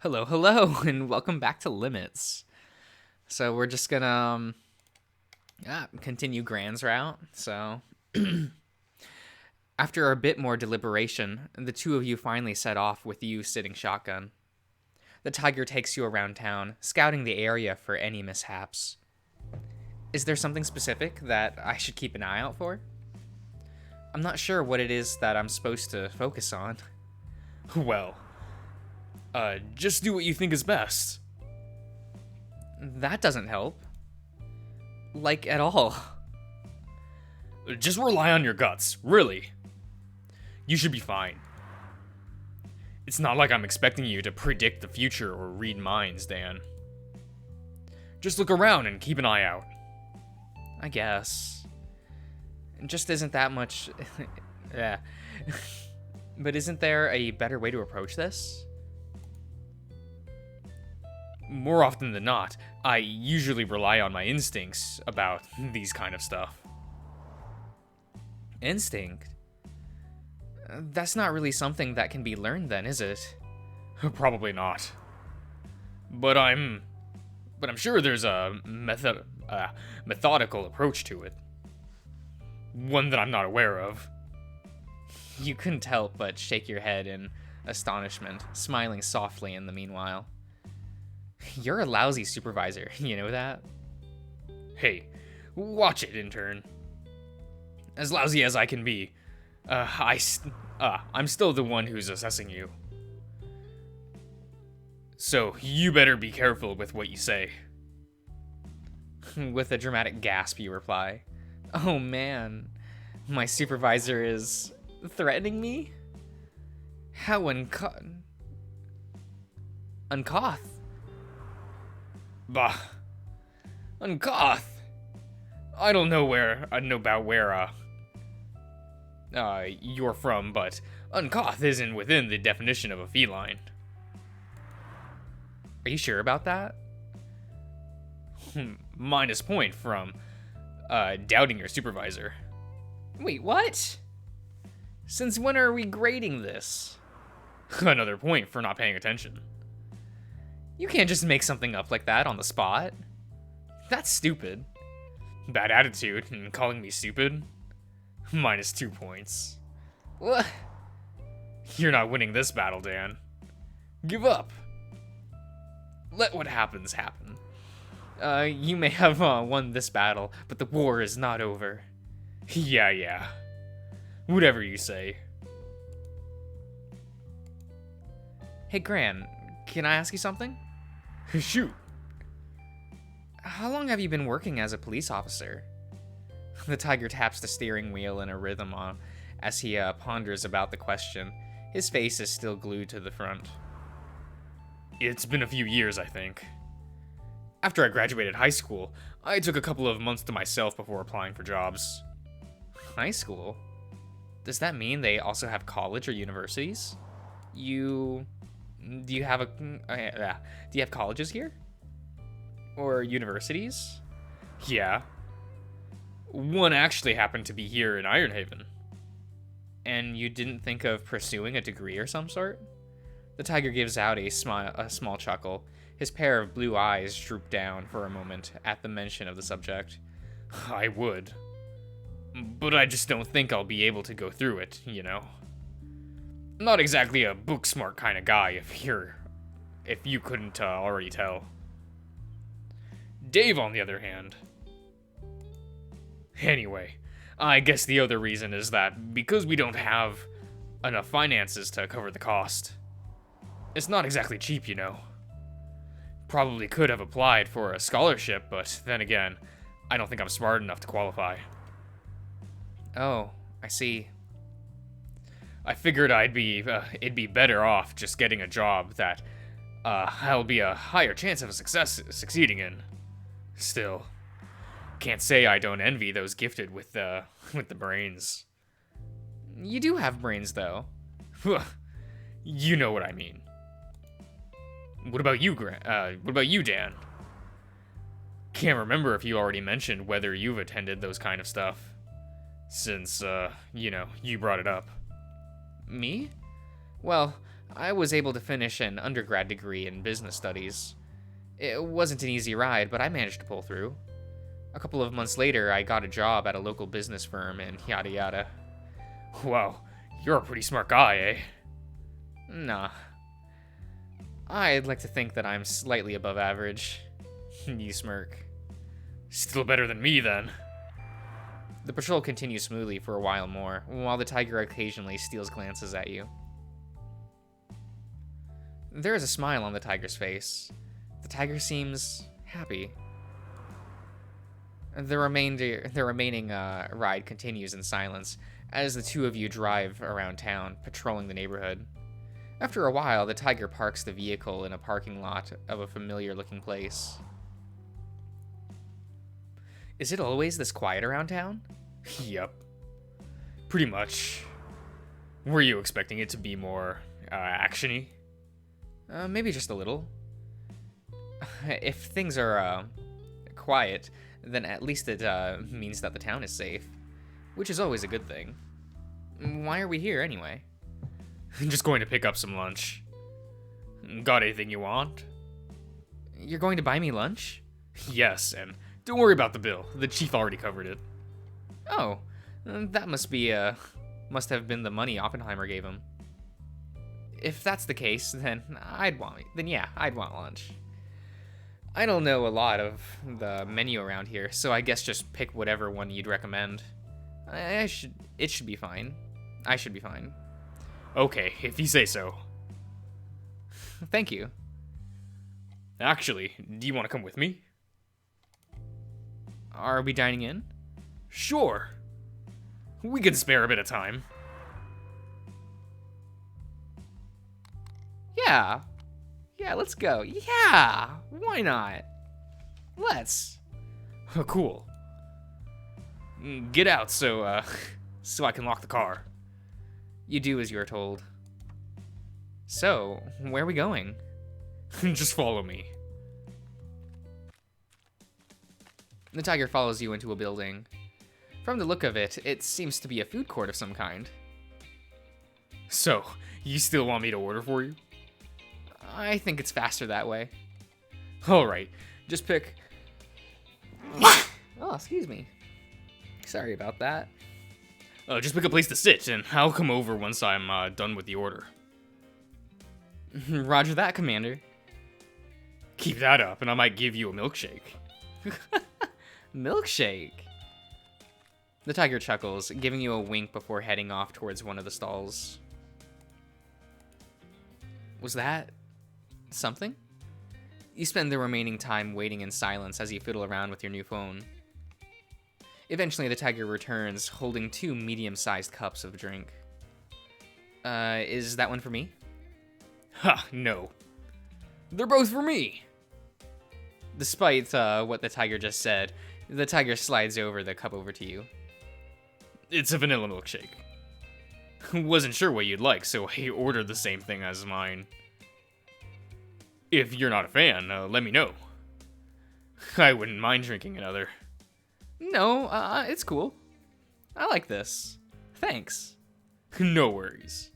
Hello, hello, and welcome back to Limits. So we're just gonna continue Gran's route. So after a bit more deliberation, the two of you finally set off with you sitting shotgun. The tiger takes you around town, scouting the area for any mishaps. Is there something specific that I should keep an eye out for? I'm not sure what it is that I'm supposed to focus on. Well, just do what you think is best. That doesn't help. Like, at all. Just rely on your guts, really. You should be fine. It's not like I'm expecting you to predict the future or read minds, Dan. Just look around and keep an eye out. I guess. It just isn't that much. Yeah. But isn't there a better way to approach this? More often than not, I usually rely on my instincts about these kind of stuff. Instinct? That's not really something that can be learned then, is it? Probably not. But I'm sure there's a methodical approach to it. One that I'm not aware of. You couldn't help but shake your head in astonishment, smiling softly in the meanwhile. You're a lousy supervisor, you know that? Hey, watch it, intern. As lousy as I can be, I'm still the one who's assessing you. So you better be careful with what you say. With a dramatic gasp, you reply, "Oh man, my supervisor is threatening me? How uncouth. Bah. Uncoth. I don't know about where you're from, but uncoth isn't within the definition of a feline. Are you sure about that?" Minus point from doubting your supervisor. Wait, what? Since when are we grading this? Another point for not paying attention. You can't just make something up like that on the spot. That's stupid. Bad attitude and calling me stupid? Minus 2 points. What? You're not winning this battle, Dan. Give up. Let what happens happen. You may have won this battle, but the war is not over. Yeah. Whatever you say. Hey, Gran, can I ask you something? Shoot. How long have you been working as a police officer? The tiger taps the steering wheel in a rhythm as he ponders about the question. His face is still glued to the front. It's been a few years, I think. After I graduated high school, I took a couple of months to myself before applying for jobs. High school? Does that mean they also have college or universities? Do you have colleges here? Or universities? Yeah. One actually happened to be here in Ironhaven. And you didn't think of pursuing a degree or some sort? The tiger gives out a small chuckle. His pair of blue eyes droop down for a moment at the mention of the subject. I would. But I just don't think I'll be able to go through it, you know? Not exactly a book-smart kind of guy, if you couldn't already tell. Dave, on the other hand. Anyway, I guess the other reason is that because we don't have enough finances to cover the cost. It's not exactly cheap, you know. Probably could have applied for a scholarship, but then again, I don't think I'm smart enough to qualify. Oh, I see. I figured it'd be better off just getting a job that I'll be a higher chance of succeeding in. Still, can't say I don't envy those gifted with the brains. You do have brains, though. You know what I mean. What about you, Dan? Can't remember if you already mentioned whether you've attended those kind of stuff. Since, you brought it up. Me? Well, I was able to finish an undergrad degree in business studies. It wasn't an easy ride, but I managed to pull through. A couple of months later, I got a job at a local business firm and yada yada. Wow, you're a pretty smart guy, eh? Nah. I'd like to think that I'm slightly above average. You smirk. Still better than me, then. The patrol continues smoothly for a while more, while the tiger occasionally steals glances at you. There is a smile on the tiger's face. The tiger seems happy. The remaining ride continues in silence as the two of you drive around town, patrolling the neighborhood. After a while, the tiger parks the vehicle in a parking lot of a familiar-looking place. Is it always this quiet around town? Yep. Pretty much. Were you expecting it to be more, action-y? Maybe just a little. If things are, quiet, then at least it, means that the town is safe. Which is always a good thing. Why are we here, anyway? Just going to pick up some lunch. Got anything you want? You're going to buy me lunch? Yes, and don't worry about the bill. The chief already covered it. Oh, that must have been the money Oppenheimer gave him. If that's the case, then I'd want lunch. I don't know a lot of the menu around here, so I guess just pick whatever one you'd recommend. It should be fine. I should be fine. Okay, if you say so. Thank you. Actually, do you want to come with me? Are we dining in? Sure. We can spare a bit of time. Yeah. Yeah, let's go. Yeah! Why not? Let's. Cool. Get out so I can lock the car. You do as you are told. So, where are we going? Just follow me. The tiger follows you into a building. From the look of it, it seems to be a food court of some kind. So, you still want me to order for you? I think it's faster that way. Alright, just pick... Oh, excuse me. Sorry about that. Just pick a place to sit, and I'll come over once I'm done with the order. Roger that, Commander. Keep that up, and I might give you a milkshake. Milkshake? The tiger chuckles, giving you a wink before heading off towards one of the stalls. Was that something? You spend the remaining time waiting in silence as you fiddle around with your new phone. Eventually, the tiger returns, holding two medium-sized cups of drink. Is that one for me? Ha, no. They're both for me! Despite what the tiger just said, the tiger slides over the cup over to you. It's a vanilla milkshake. Wasn't sure what you'd like, so I ordered the same thing as mine. If you're not a fan, let me know. I wouldn't mind drinking another. No, it's cool. I like this. Thanks. No worries.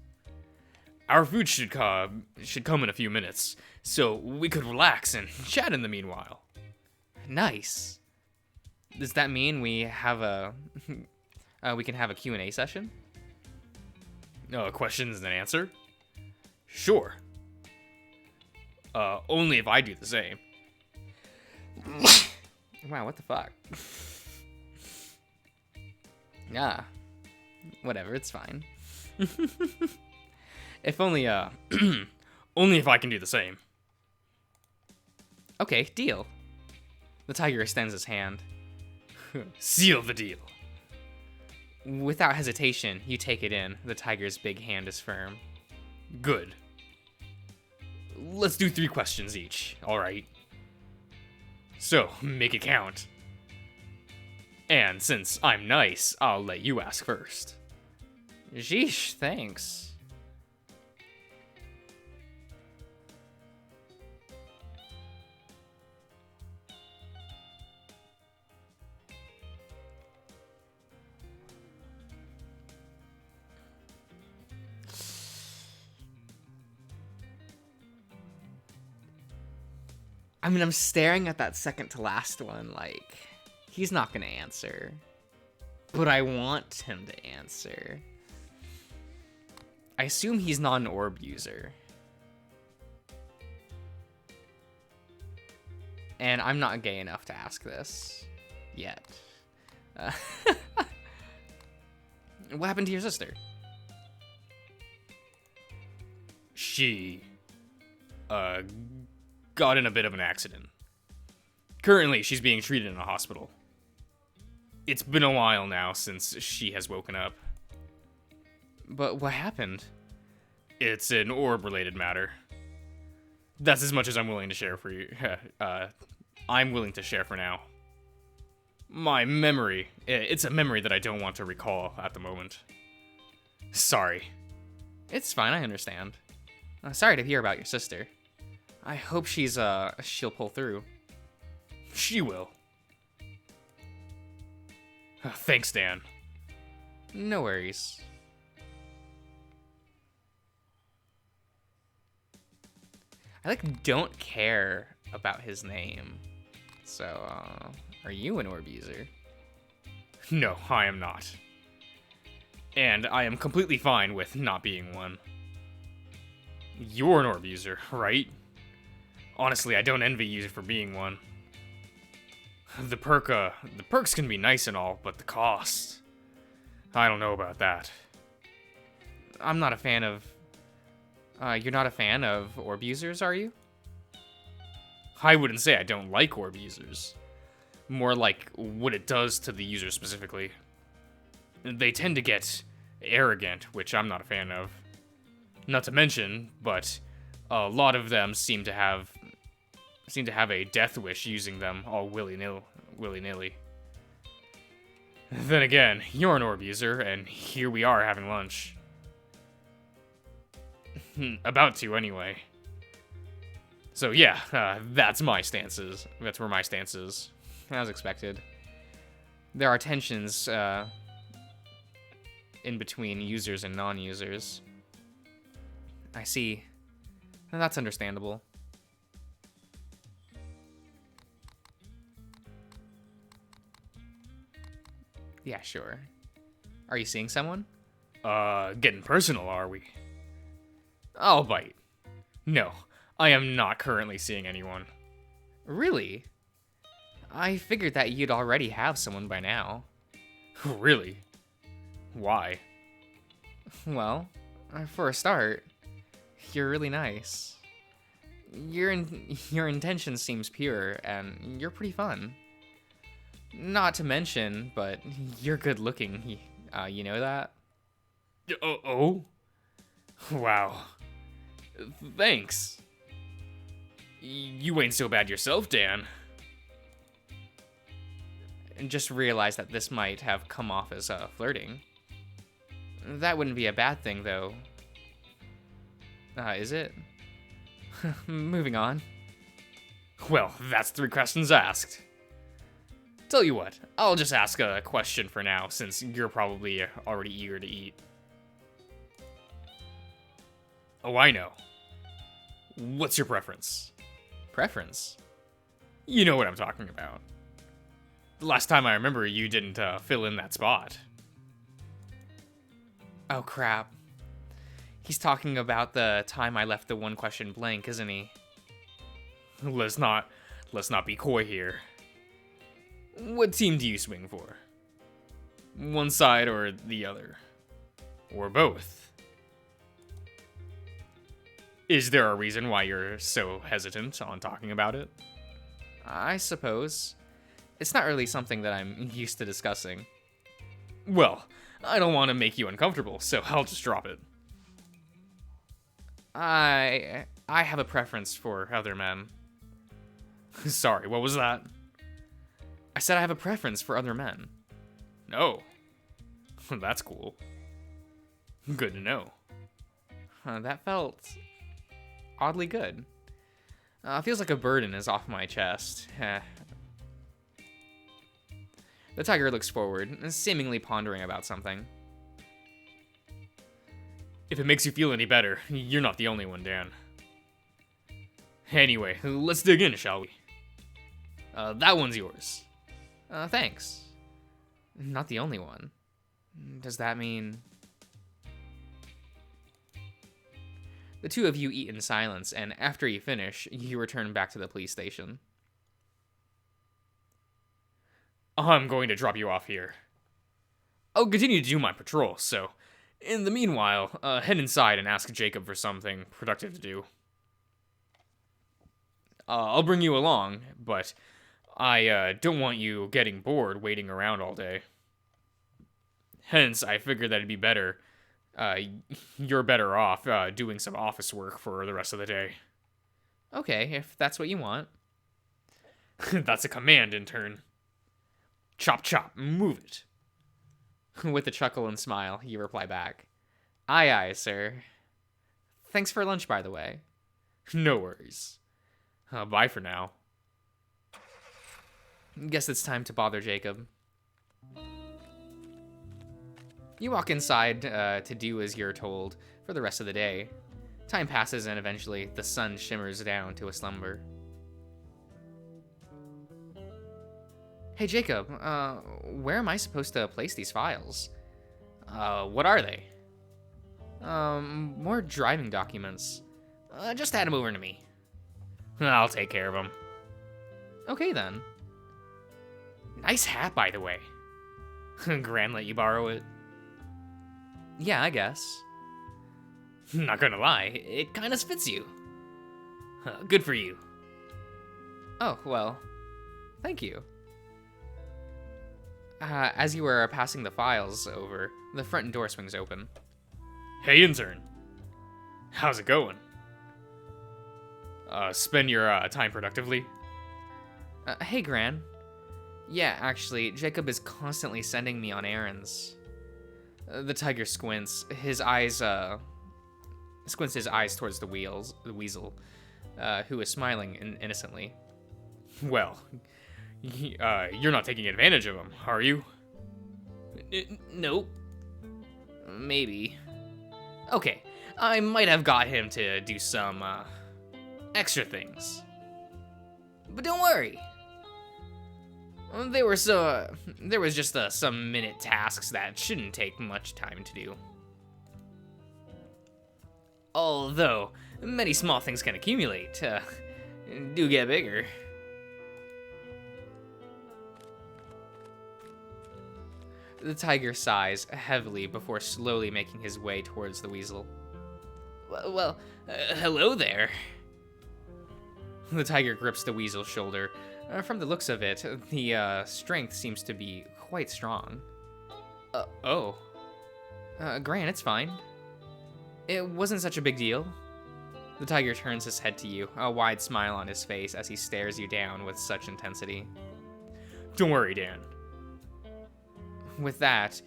Our food should come in a few minutes, so we could relax and chat in the meanwhile. Nice. Does that mean we have a we can have a Q&A session? Questions and answer? Sure. Only if I do the same. Wow, what the fuck? Ah, whatever, it's fine. If only, Only if I can do the same. Okay, deal. The tiger extends his hand. Seal the deal. Without hesitation, you take it in. The tiger's big hand is firm. Good. Let's do 3 questions each, alright? So, make it count. And since I'm nice, I'll let you ask first. Sheesh, thanks. I mean, I'm staring at that second to last one, like, he's not gonna answer. But I want him to answer. I assume he's not an orb user. And I'm not gay enough to ask this yet. What happened to your sister? She, got in a bit of an accident. Currently, she's being treated in a hospital. It's been a while now since she has woken up. But what happened? It's an orb-related matter. That's as much as I'm willing to share for you. I'm willing to share for now. My memory, it's a memory that I don't want to recall at the moment. Sorry. It's fine, I understand. Sorry to hear about your sister. I hope she'll pull through. She will. Thanks, Dan. No worries. I don't care about his name. So, are you an orb user? No, I am not. And I am completely fine with not being one. You're an orb user, right? Honestly, I don't envy you for being one. The perks can be nice and all, but the cost, I don't know about that. I'm not a fan of... you're not a fan of orb users, are you? I wouldn't say I don't like orb users. More like what it does to the user specifically. They tend to get arrogant, which I'm not a fan of. Not to mention, but a lot of them seem to have a death wish using them all willy-nilly. Then again, you're an orb user, and here we are having lunch. About to, anyway. So yeah, that's my stances. That's where my stance is. As expected. There are tensions in between users and non-users. I see. That's understandable. Yeah, sure. Are you seeing someone? Getting personal, are we? I'll bite. No, I am not currently seeing anyone. Really? I figured that you'd already have someone by now. Really? Why? Well, for a start, you're really nice. Your intention seems pure, and you're pretty fun. Not to mention, but you're good looking. You know that? Oh? Wow. Thanks. You ain't so bad yourself, Dan. And just realize that this might have come off as flirting. That wouldn't be a bad thing, though. Is it? Moving on. Well, that's 3 questions asked. Tell you what, I'll just ask a question for now, since you're probably already eager to eat. Oh, I know. What's your preference? Preference? You know what I'm talking about. The last time I remember, you didn't fill in that spot. Oh, crap. He's talking about the time I left the one question blank, isn't he? Let's not be coy here. What team do you swing for? One side or the other? Or both? Is there a reason why you're so hesitant on talking about it? I suppose. It's not really something that I'm used to discussing. Well, I don't want to make you uncomfortable, so I'll just drop it. I have a preference for other men. Sorry, what was that? I said I have a preference for other men. No. That's cool. Good to know. That felt oddly good. Feels like a burden is off my chest. The tiger looks forward, seemingly pondering about something. If it makes you feel any better, you're not the only one, Dan. Anyway, let's dig in, shall we? That one's yours. Thanks. Not the only one. Does that mean... The two of you eat in silence, and after you finish, you return back to the police station. I'm going to drop you off here. I'll continue to do my patrol, so in the meanwhile, head inside and ask Jacob for something productive to do. I'll bring you along, but I don't want you getting bored waiting around all day. Hence, I figured that it'd be better. You're better off doing some office work for the rest of the day. Okay, if that's what you want. That's a command, intern. Chop chop, move it. With a chuckle and smile, you reply back. Aye, aye, sir. Thanks for lunch, by the way. No worries. Bye for now. Guess it's time to bother Jacob. You walk inside to do as you're told for the rest of the day. Time passes and eventually the sun shimmers down to a slumber. Hey Jacob, where am I supposed to place these files? What are they? More driving documents. Just hand them over to me. I'll take care of them. Okay then. Nice hat, by the way. Gran let you borrow it? Yeah, I guess. Not gonna lie, it kinda fits you. Good for you. Oh, well, thank you. As you are passing the files over, the front door swings open. Hey, intern. How's it going? Spend your time productively? Hey, Gran. Yeah, actually, Jacob is constantly sending me on errands. The tiger squints his eyes towards the weasel, who is smiling innocently. Well, you're not taking advantage of him, are you? Nope. Maybe. Okay, I might have got him to do some, extra things. But don't worry. There was just some minute tasks that shouldn't take much time to do. Although, many small things can accumulate, do get bigger. The tiger sighs heavily before slowly making his way towards the weasel. Well, hello there. The tiger grips the weasel's shoulder. From the looks of it, the strength seems to be quite strong. Oh. Gran, it's fine. It wasn't such a big deal. The tiger turns his head to you, a wide smile on his face as he stares you down with such intensity. Don't worry, Dan. With that,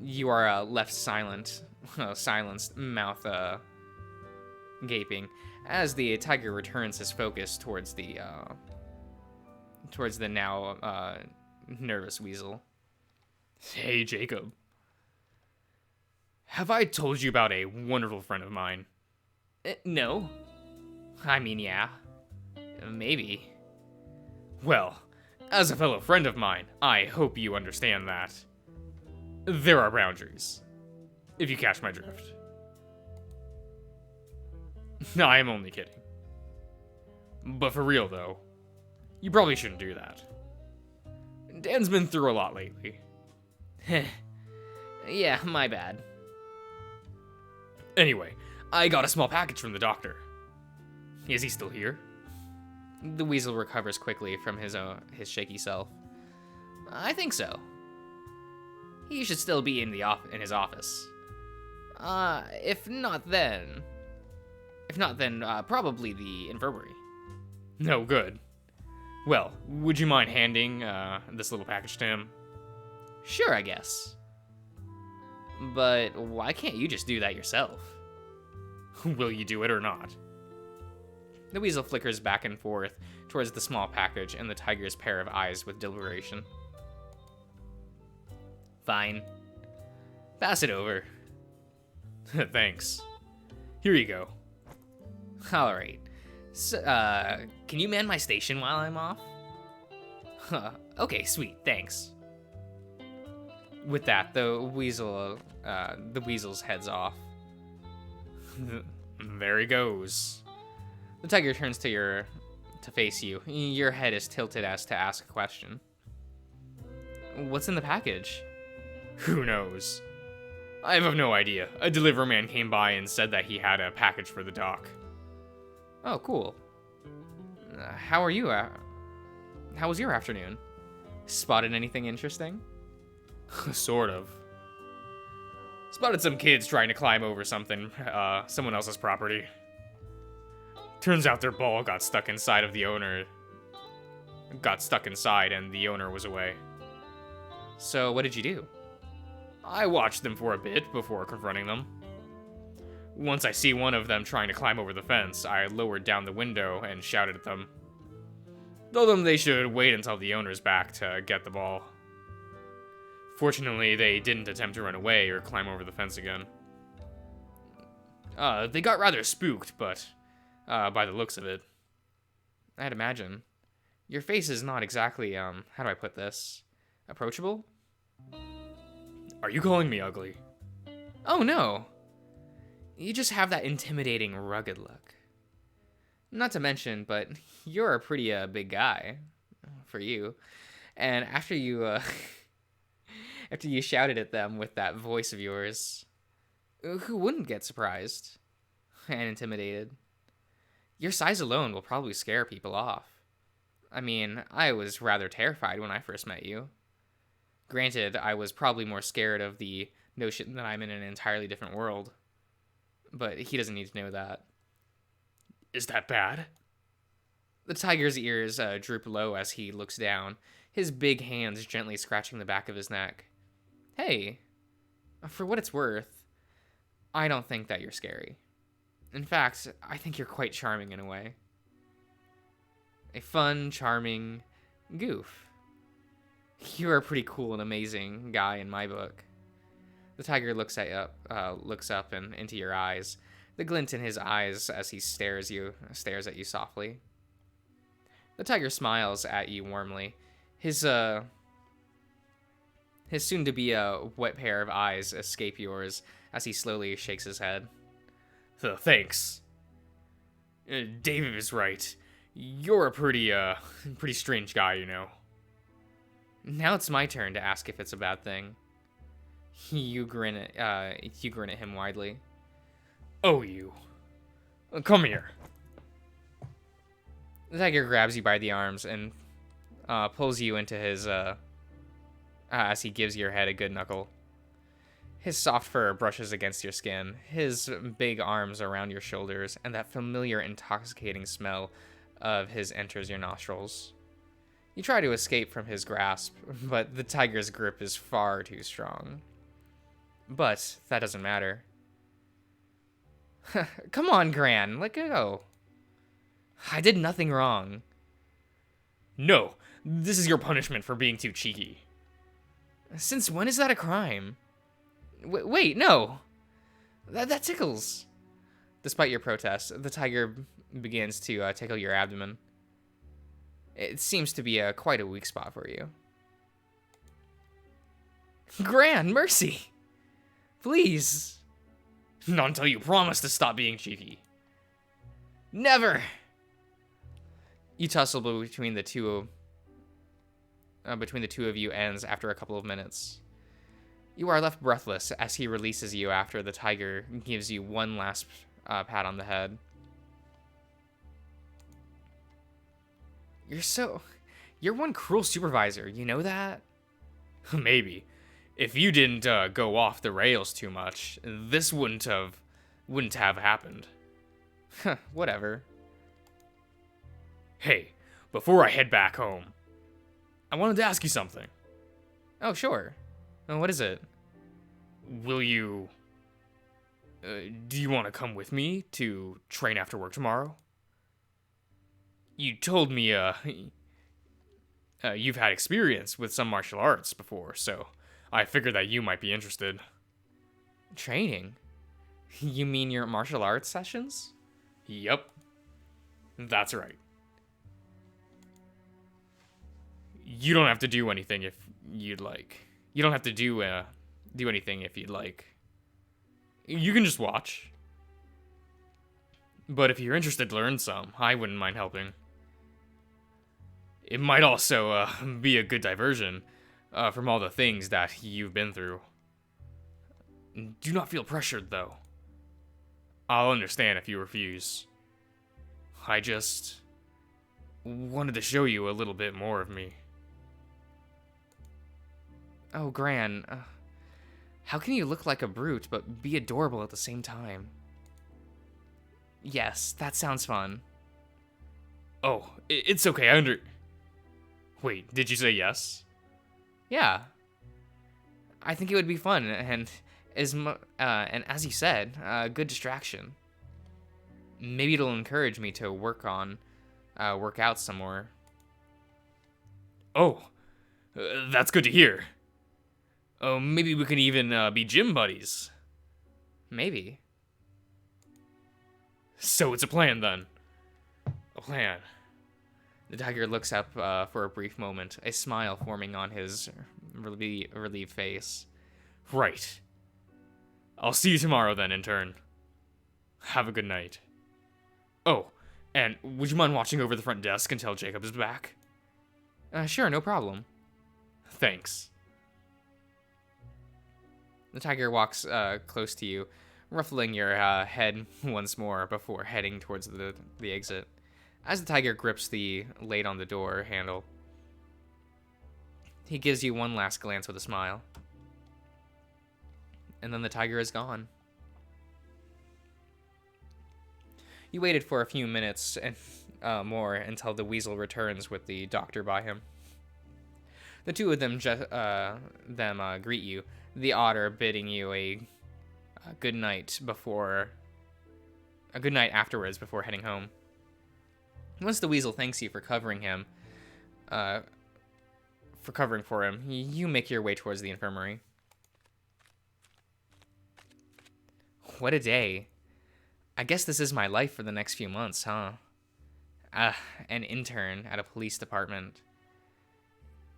you are left silent, silenced, mouth gaping, as the tiger returns his focus towards the now nervous weasel. Hey, Jacob. Have I told you about a wonderful friend of mine? No. I mean, yeah. Maybe. Well, as a fellow friend of mine, I hope you understand that there are boundaries, if you catch my drift. No, I am only kidding. But for real, though, you probably shouldn't do that. Dan's been through a lot lately. Yeah, my bad. Anyway, I got a small package from the doctor. Is he still here? The weasel recovers quickly from his shaky self. I think so. He should still be in his office. If not then, probably the infirmary. No, good. Well, would you mind handing this little package to him? Sure, I guess. But why can't you just do that yourself? Will you do it or not? The weasel flickers back and forth towards the small package and the tiger's pair of eyes with deliberation. Fine. Pass it over. Thanks. Here you go. All right. So, can you man my station while I'm off? Huh. Okay, sweet. Thanks. With that, the weasel's heads off. There he goes. The tiger turns to face you. Your head is tilted as to ask a question. What's in the package? Who knows? I have no idea. A delivery man came by and said that he had a package for the dock. Oh, cool. How are you? How was your afternoon? Spotted anything interesting? Sort of. Spotted some kids trying to climb over someone else's property. Turns out their ball got stuck inside and the owner was away. So what did you do? I watched them for a bit before confronting them. Once I see one of them trying to climb over the fence, I lowered down the window and shouted at them. Told them they should wait until the owner's back to get the ball. Fortunately, they didn't attempt to run away or climb over the fence again. They got rather spooked, but by the looks of it. I'd imagine. Your face is not exactly, how do I put this? Approachable? Are you calling me ugly? Oh, no. You just have that intimidating, rugged look. Not to mention, but you're a pretty big guy for you. And after you after you shouted at them with that voice of yours, who wouldn't get surprised and intimidated? Your size alone will probably scare people off. I mean, I was rather terrified when I first met you. Granted, I was probably more scared of the notion that I'm in an entirely different world. But he doesn't need to know that. Is that bad? The tiger's ears droop low as he looks down, his big hands gently scratching the back of his neck. Hey, for what it's worth, I don't think that you're scary. In fact, I think you're quite charming in a way. A fun, charming goof. You're a pretty cool and amazing guy in my book. The tiger looks up and into your eyes, the glint in his eyes as he stares at you softly. The tiger smiles at you warmly. His soon-to-be wet pair of eyes escape yours as he slowly shakes his head. Thanks. David is right. You're a pretty strange guy, you know. Now it's my turn to ask if it's a bad thing. You grin at him widely. Oh, you. Come here. The tiger grabs you by the arms and pulls you into his, as he gives your head a good knuckle. His soft fur brushes against your skin, his big arms around your shoulders, and that familiar intoxicating smell of his enters your nostrils. You try to escape from his grasp, but the tiger's grip is far too strong. But that doesn't matter. Come on, Gran, let go. I did nothing wrong. No, this is your punishment for being too cheeky. Since when is that a crime? Wait, no. That tickles. Despite your protest, the tiger begins to tickle your abdomen. It seems to be quite a weak spot for you. Gran, mercy! Please! Not until you promise to stop being cheeky. Never! You tussle between the two of you ends after a couple of minutes. You are left breathless as he releases you after the tiger gives you one last pat on the head. You're one cruel supervisor, you know that? Maybe. If you didn't go off the rails too much, this wouldn't have happened. Whatever. Hey, before I head back home, I wanted to ask you something. Oh, sure. What is it? Will you... do you want to come with me to train after work tomorrow? You told me, you've had experience with some martial arts before, so I figured that you might be interested. Training? You mean your martial arts sessions? Yep, that's right. You don't have to do anything if you'd like. You don't have to do anything if you'd like. You can just watch. But if you're interested to learn some, I wouldn't mind helping. It might also be a good diversion from all the things that you've been through. Do not feel pressured, though. I'll understand if you refuse. I just wanted to show you a little bit more of me. Oh, Gran, how can you look like a brute but be adorable at the same time? Yes, that sounds fun. Oh, it's okay. Wait, did you say yes? Yeah, I think it would be fun, and as you said, a good distraction. Maybe it'll encourage me to work out some more. Oh, that's good to hear. Oh, maybe we can even be gym buddies. Maybe. So it's a plan then. A plan. The tiger looks up for a brief moment, a smile forming on his relieved face. Right. I'll see you tomorrow then, intern. Have a good night. Oh, and would you mind watching over the front desk until Jacob is back? Sure, no problem. Thanks. The tiger walks close to you, ruffling your head once more before heading towards the exit. As the tiger grips the lid on the door handle, he gives you one last glance with a smile. And then the tiger is gone. You waited for a few minutes and more until the weasel returns with the doctor by him. The two of them greet you, the otter bidding you a good night afterwards before heading home. Once the weasel thanks you for covering for him, you make your way towards the infirmary. What a day. I guess this is my life for the next few months, huh? An intern at a police department.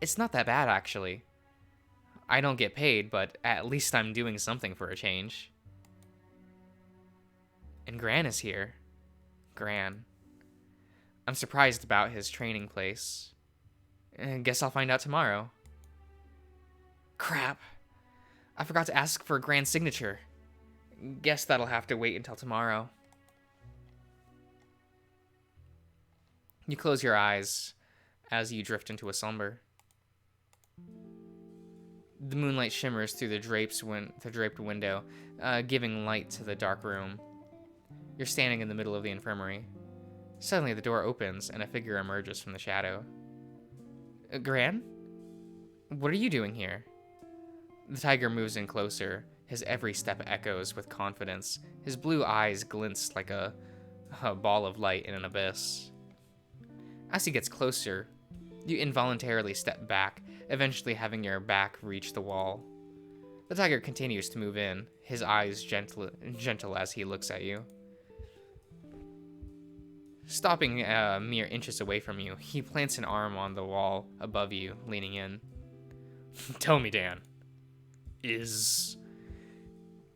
It's not that bad, actually. I don't get paid, but at least I'm doing something for a change. And Gran is here. Gran. I'm surprised about his training place. Guess I'll find out tomorrow. Crap. I forgot to ask for Gran's signature. Guess that'll have to wait until tomorrow. You close your eyes as you drift into a slumber. The moonlight shimmers through the draped window, giving light to the dark room. You're standing in the middle of the infirmary. Suddenly, the door opens and a figure emerges from the shadow. Gran? What are you doing here? The tiger moves in closer. His every step echoes with confidence. His blue eyes glint like a ball of light in an abyss. As he gets closer, you involuntarily step back, eventually having your back reach the wall. The tiger continues to move in, his eyes gentle as he looks at you. Stopping mere inches away from you, he plants an arm on the wall above you, leaning in. Tell me, Dan. Is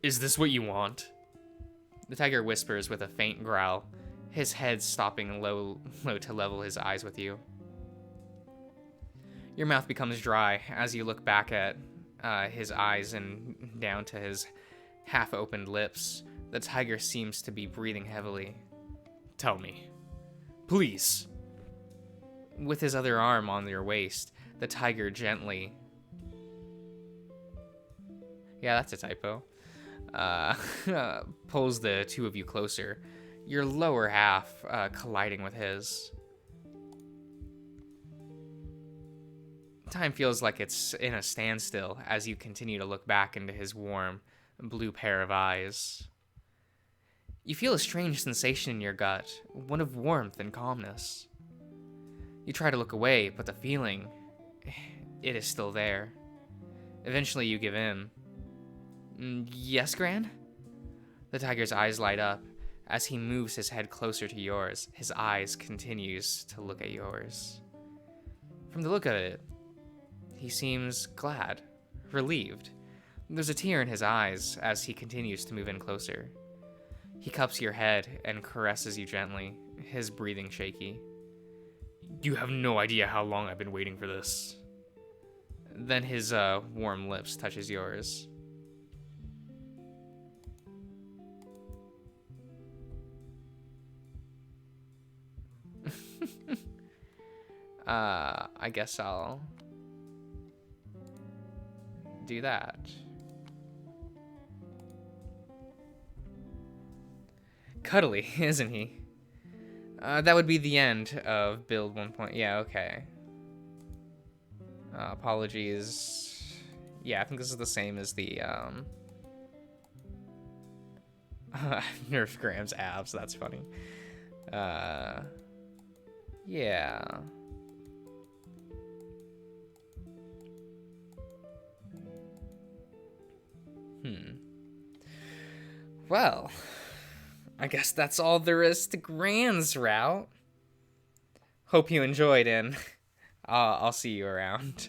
this what you want? The tiger whispers with a faint growl, his head stopping low to level his eyes with you. Your mouth becomes dry as you look back at his eyes and down to his half-opened lips. The tiger seems to be breathing heavily. Tell me. Please. With his other arm on your waist, the tiger gently... Yeah, that's a typo. Pulls the two of you closer, your lower half colliding with his. Time feels like it's in a standstill as you continue to look back into his warm, blue pair of eyes. You feel a strange sensation in your gut, one of warmth and calmness. You try to look away, but the feeling, it is still there. Eventually you give in. Yes, Gran? The tiger's eyes light up, As he moves his head closer to yours, his eyes continues to look at yours. From the look of it, he seems glad, relieved. There's a tear in his eyes as he continues to move in closer. He cups your head and caresses you gently, his breathing shaky. You have no idea how long I've been waiting for this. Then his warm lips touches yours. I guess I'll do that. Cuddly, isn't he? That would be the end of build 1. Yeah, okay. Apologies. Yeah, I think this is the same as the Nerf Graham's abs. That's funny. Yeah. Well, I guess that's all there is to Gran's route. Hope you enjoyed, and I'll see you around.